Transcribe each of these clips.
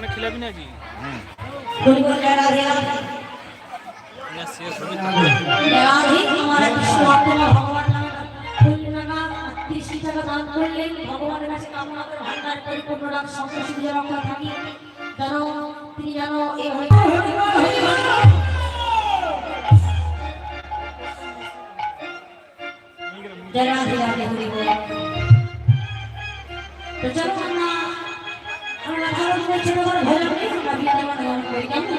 ওখানে খিলাবি নাকি? না সে ছবি ভগবানের কাছে কামনা করে ভান্ডার পরিপূর্ণ রাখ সন্তোষী রক্ষা থাকি যেন তিনি যেন এ হয়ে जरा जरा हरि बोल तो चलो ना हम लगाओ में चलो और भजन में कभी आने वाला कोई नहीं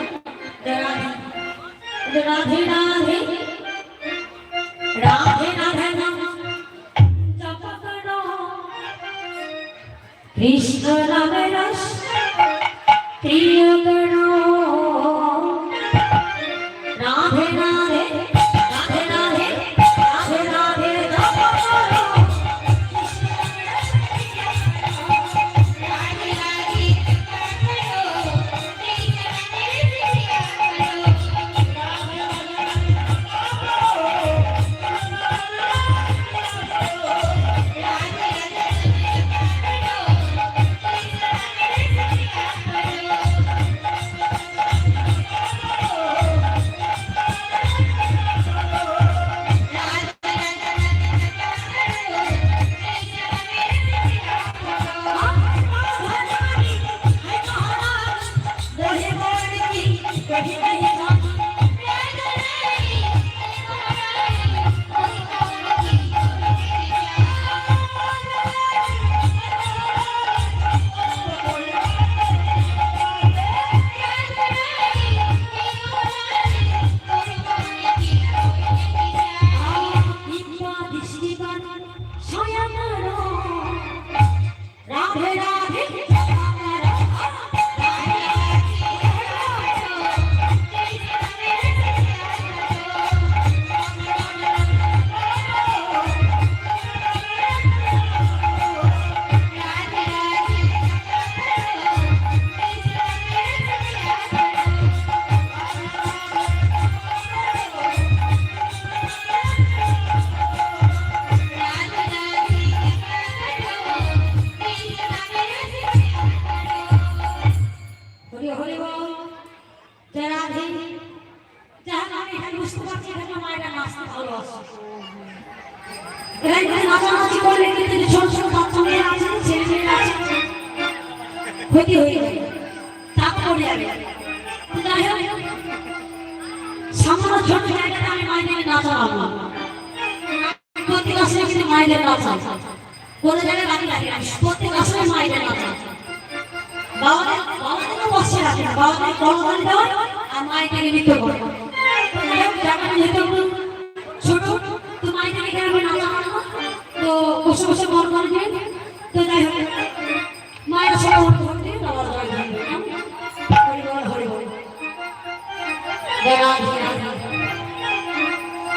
जरा राधे राधे राधे राधे नाम जप करो कृष्ण नाम रस प्रिय करो राधे राधे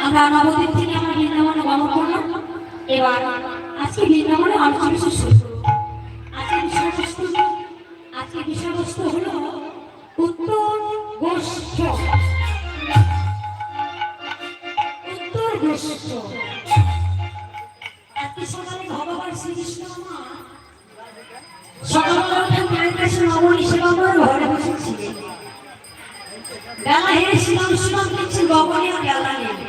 আমরা নবদ্বীপ থেকে আমরা বৃন্দাবনে গমন করলাম। এবার আজকে বৃন্দাবনে আলোচনা শুরু। আজকে বিষয়বস্তু হলো উত্তর গোষ্ঠ। আজকে সকালে ভগবান শ্রীকৃষ্ণ সকালবেলা মায়ের কাছে নবনী সেবা করে ঘরে বসেছিলেন। বেলা হেরে শিলাম শিলাম দিচ্ছেন ভগবানের বেলা নেই।